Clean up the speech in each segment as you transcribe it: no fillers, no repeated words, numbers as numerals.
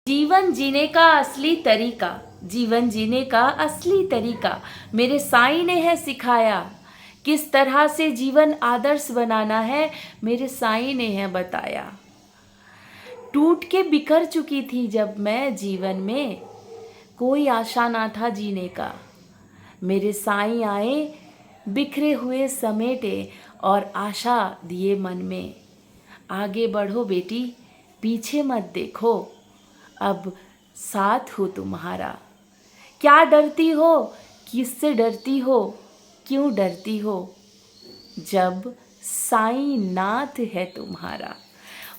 जीवन जीने का असली तरीका, जीवन जीने का असली तरीका मेरे साईं ने है सिखाया। किस तरह से जीवन आदर्श बनाना है मेरे साईं ने है बताया। टूट के बिखर चुकी थी जब मैं जीवन में, कोई आशा ना था जीने का। मेरे साईं आए, बिखरे हुए समेटे और आशा दिए मन में। आगे बढ़ो बेटी, पीछे मत देखो, अब साथ हो तुम्हारा। क्या डरती हो, किससे डरती हो, क्यों डरती हो, जब साईं नाथ है तुम्हारा।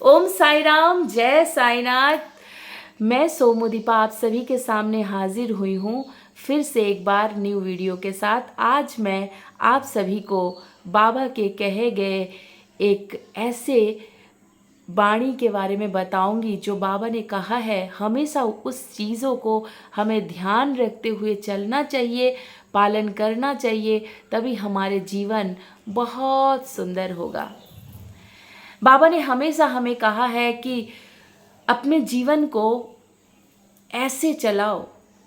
ओम साई राम, जय साईनाथ। मैं सोमुदीपा आप सभी के सामने हाजिर हुई हूँ फिर से एक बार न्यू वीडियो के साथ। आज मैं आप सभी को बाबा के कहे गए एक ऐसे वाणी के बारे में बताऊंगी जो बाबा ने कहा है। हमेशा उस चीज़ों को हमें ध्यान रखते हुए चलना चाहिए, पालन करना चाहिए, तभी हमारे जीवन बहुत सुंदर होगा। बाबा ने हमेशा हमें कहा है कि अपने जीवन को ऐसे चलाओ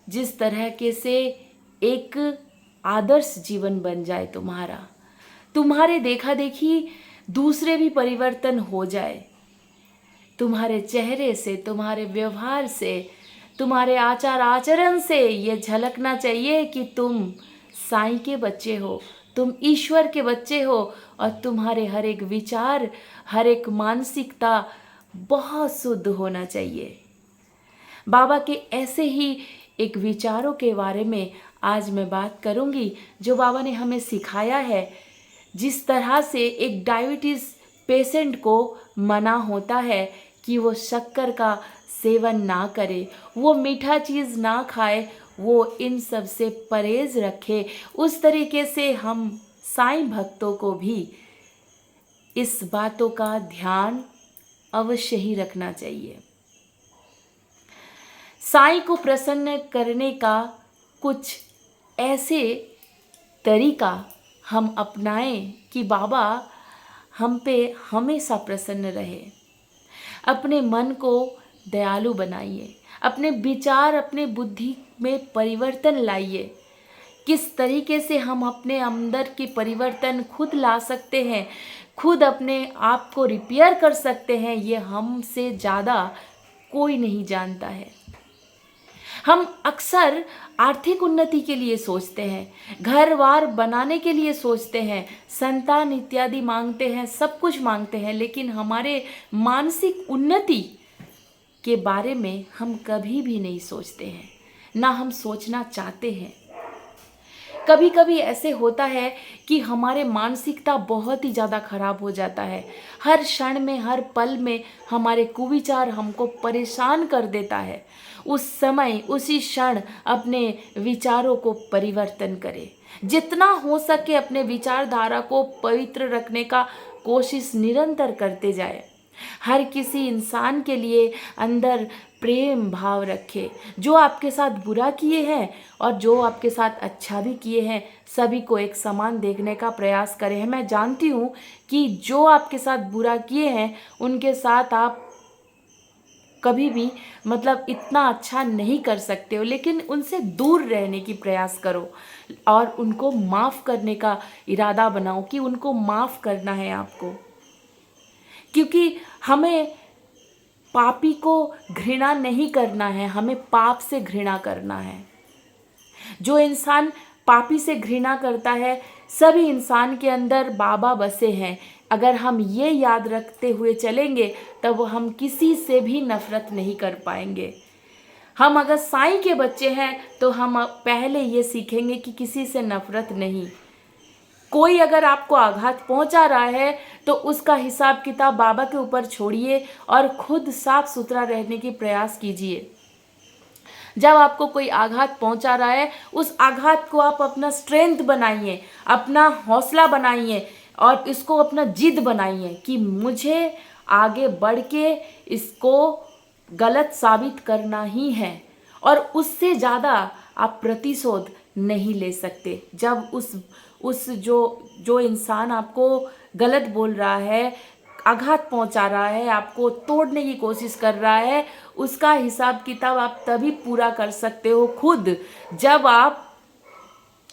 जिस तरह के से एक आदर्श जीवन बन जाए तुम्हारा। तुम्हारे देखा देखी दूसरे भी परिवर्तन हो जाए। तुम्हारे चेहरे से, तुम्हारे व्यवहार से, तुम्हारे आचार आचरण से ये झलकना चाहिए कि तुम साईं के बच्चे हो, तुम ईश्वर के बच्चे हो और तुम्हारे हर एक विचार, हर एक मानसिकता बहुत शुद्ध होना चाहिए। बाबा के ऐसे ही एक विचारों के बारे में आज मैं बात करूंगी जो बाबा ने हमें सिखाया है। जिस तरह से एक डायबिटीज़ पेशेंट को मना होता है कि वो शक्कर का सेवन ना करे, वो मीठा चीज़ ना खाए, वो इन सब से परहेज रखे, उस तरीके से हम साईं भक्तों को भी इस बातों का ध्यान अवश्य ही रखना चाहिए। साईं को प्रसन्न करने का कुछ ऐसे तरीका हम अपनाएं कि बाबा हम पे हमेशा प्रसन्न रहे। अपने मन को दयालु बनाइए, अपने विचार, अपने बुद्धि में परिवर्तन लाइए। किस तरीके से हम अपने अंदर की परिवर्तन खुद ला सकते हैं, खुद अपने आप को रिपेयर कर सकते हैं, ये हमसे ज़्यादा कोई नहीं जानता है। हम अक्सर आर्थिक उन्नति के लिए सोचते हैं, घर बार बनाने के लिए सोचते हैं, संतान इत्यादि मांगते हैं, सब कुछ मांगते हैं, लेकिन हमारे मानसिक उन्नति के बारे में हम कभी भी नहीं सोचते हैं, ना हम सोचना चाहते हैं। कभी कभी ऐसे होता है कि हमारे मानसिकता बहुत ही ज़्यादा खराब हो जाता है। हर क्षण में, हर पल में हमारे कुविचार हमको परेशान कर देता है। उस समय, उसी क्षण अपने विचारों को परिवर्तन करें। जितना हो सके अपने विचारधारा को पवित्र रखने का कोशिश निरंतर करते जाए। हर किसी इंसान के लिए अंदर प्रेम भाव रखे। जो आपके साथ बुरा किए हैं और जो आपके साथ अच्छा भी किए हैं, सभी को एक समान देखने का प्रयास करें। मैं जानती हूँ कि जो आपके साथ बुरा किए हैं उनके साथ आप कभी भी इतना अच्छा नहीं कर सकते हो, लेकिन उनसे दूर रहने की प्रयास करो और उनको माफ़ करने का इरादा बनाओ कि उनको माफ़ करना है आपको। क्योंकि हमें पापी को घृणा नहीं करना है, हमें पाप से घृणा करना है। जो इंसान पापी से घृणा करता है, सभी इंसान के अंदर बाबा बसे हैं। अगर हम ये याद रखते हुए चलेंगे तब हम किसी से भी नफरत नहीं कर पाएंगे। हम अगर साईं के बच्चे हैं तो हम पहले ये सीखेंगे कि किसी से नफरत नहीं। कोई अगर आपको आघात पहुंचा रहा है तो उसका हिसाब किताब बाबा के ऊपर छोड़िए और खुद साफ सुथरा रहने की प्रयास कीजिए। जब आपको कोई आघात पहुंचा रहा है, उस आघात को आप अपना स्ट्रेंथ बनाइए, अपना हौसला बनाइए और इसको अपना जिद बनाइए कि मुझे आगे बढ़ के इसको गलत साबित करना ही है। और उससे ज़्यादा आप प्रतिशोध नहीं ले सकते। जब उस जो इंसान आपको गलत बोल रहा है, आघात पहुंचा रहा है, आपको तोड़ने की कोशिश कर रहा है, उसका हिसाब किताब आप तभी पूरा कर सकते हो खुद, जब आप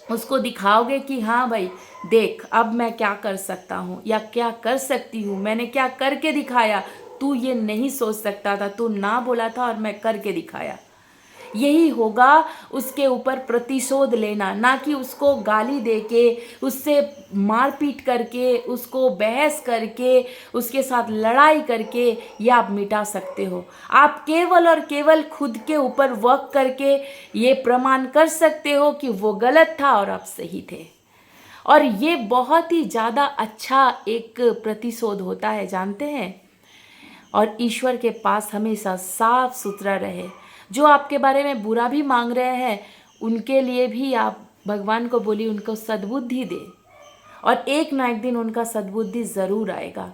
उसको दिखाओगे कि हाँ भाई देख अब मैं क्या कर सकता हूँ या क्या कर सकती हूँ, मैंने क्या करके दिखाया, तू ये नहीं सोच सकता था, तू ना बोला था और मैं करके दिखाया। यही होगा उसके ऊपर प्रतिशोध लेना, ना कि उसको गाली देके, उससे मारपीट करके, उसको बहस करके, उसके साथ लड़ाई करके ये आप मिटा सकते हो। आप केवल और केवल खुद के ऊपर वर्क करके ये प्रमाण कर सकते हो कि वो गलत था और आप सही थे। और ये बहुत ही ज़्यादा अच्छा एक प्रतिशोध होता है, जानते हैं। और ईश्वर के पास हमेशा साफ सुथरा रहे। जो आपके बारे में बुरा भी मांग रहे हैं उनके लिए भी आप भगवान को बोलिए उनको सद्बुद्धि दे, और एक ना एक दिन उनका सद्बुद्धि ज़रूर आएगा।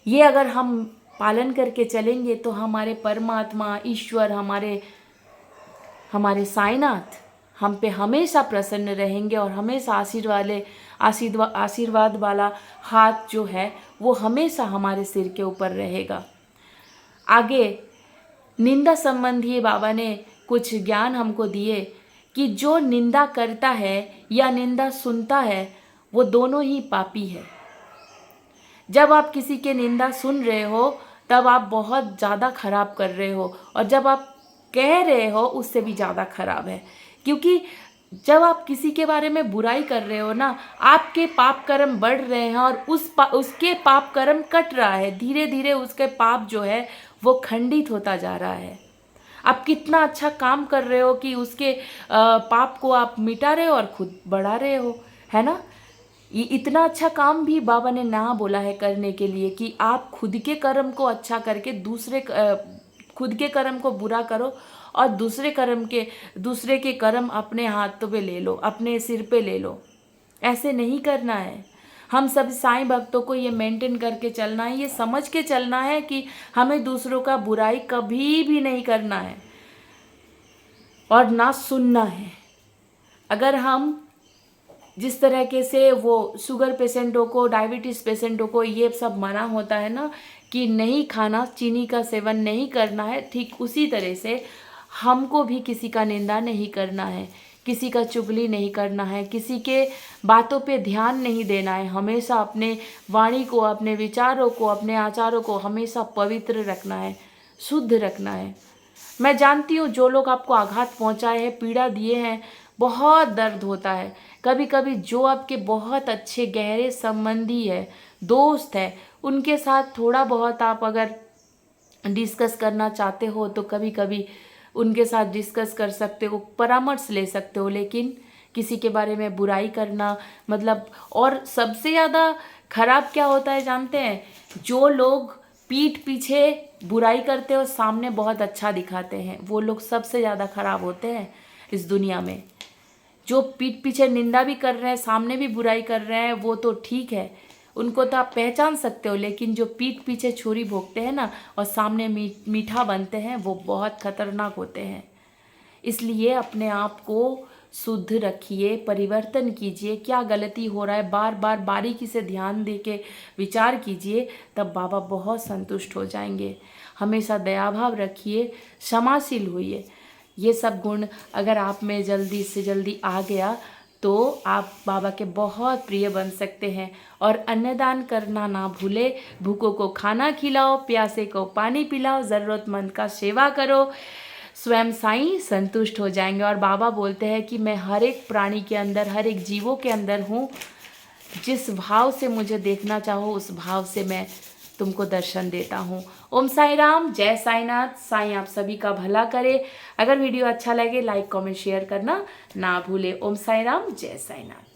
ये अगर हम पालन करके चलेंगे तो हमारे परमात्मा ईश्वर, हमारे साईनाथ हम पे हमेशा प्रसन्न रहेंगे और हमेशा आशीर्वाद वाला हाथ जो है वो हमेशा हमारे सिर के ऊपर रहेगा। आगे निंदा संबंधी बाबा ने कुछ ज्ञान हमको दिए कि जो निंदा करता है या निंदा सुनता है वो दोनों ही पापी है। जब आप किसी के निंदा सुन रहे हो तब आप बहुत ज़्यादा खराब कर रहे हो, और जब आप कह रहे हो उससे भी ज़्यादा खराब है। क्योंकि जब आप किसी के बारे में बुराई कर रहे हो ना, आपके पाप कर्म बढ़ रहे हैं और उसके पाप कर्म कट रहा है। धीरे धीरे उसके पाप जो है वो खंडित होता जा रहा है। आप कितना अच्छा काम कर रहे हो कि उसके पाप को आप मिटा रहे हो और खुद बढ़ा रहे हो, है ना। ये इतना अच्छा काम भी बाबा ने ना बोला है करने के लिए कि आप खुद के कर्म को अच्छा करके खुद के कर्म को बुरा करो और दूसरे के कर्म अपने हाथों पे ले लो, अपने सिर पे ले लो। ऐसे नहीं करना है। हम सब साईं भक्तों को ये मेंटेन करके चलना है, ये समझ के चलना है कि हमें दूसरों का बुराई कभी भी नहीं करना है और ना सुनना है। अगर हम जिस तरीके से वो शुगर पेशेंटों को, डायबिटीज़ पेशेंटों को ये सब मना होता है ना कि नहीं खाना, चीनी का सेवन नहीं करना है, ठीक उसी तरह से हमको भी किसी का निंदा नहीं करना है, किसी का चुगली नहीं करना है, किसी के बातों पे ध्यान नहीं देना है। हमेशा अपने वाणी को, अपने विचारों को, अपने आचारों को हमेशा पवित्र रखना है, शुद्ध रखना है। मैं जानती हूँ जो लोग आपको आघात पहुँचाए हैं, पीड़ा दिए हैं, बहुत दर्द होता है। कभी कभी जो आपके बहुत अच्छे गहरे संबंधी है, दोस्त है, उनके साथ थोड़ा बहुत आप अगर डिस्कस करना चाहते हो तो कभी कभी उनके साथ डिस्कस कर सकते हो, परामर्श ले सकते हो। लेकिन किसी के बारे में बुराई करना मतलब, और सबसे ज़्यादा खराब क्या होता है जानते हैं, जो लोग पीठ पीछे बुराई करते हो सामने बहुत अच्छा दिखाते हैं, वो लोग सबसे ज़्यादा खराब होते हैं इस दुनिया में। जो पीठ पीछे निंदा भी कर रहे हैं, सामने भी बुराई कर रहे हैं, वो तो ठीक है, उनको तो आप पहचान सकते हो। लेकिन जो पीठ पीछे छुरी भोंकते हैं ना और सामने मीठा बनते हैं, वो बहुत खतरनाक होते हैं। इसलिए अपने आप को शुद्ध रखिए, परिवर्तन कीजिए। क्या गलती हो रहा है बार बार बारीकी से ध्यान दे के विचार कीजिए, तब बाबा बहुत संतुष्ट हो जाएंगे। हमेशा दयाभाव रखिए, क्षमाशील होइए। ये सब गुण अगर आप में जल्दी से जल्दी आ गया तो आप बाबा के बहुत प्रिय बन सकते हैं। और अन्नदान करना ना भूले, भूखों को खाना खिलाओ, प्यासे को पानी पिलाओ, ज़रूरतमंद का सेवा करो, स्वयं साईं संतुष्ट हो जाएंगे। और बाबा बोलते हैं कि मैं हर एक प्राणी के अंदर, हर एक जीवों के अंदर हूँ। जिस भाव से मुझे देखना चाहो उस भाव से मैं तुमको दर्शन देता हूँ। ओम साई राम, जय साईनाथ। साईं आप सभी का भला करे। अगर वीडियो अच्छा लगे लाइक कमेंट शेयर करना ना भूले। ओम साई राम, जय साईनाथ।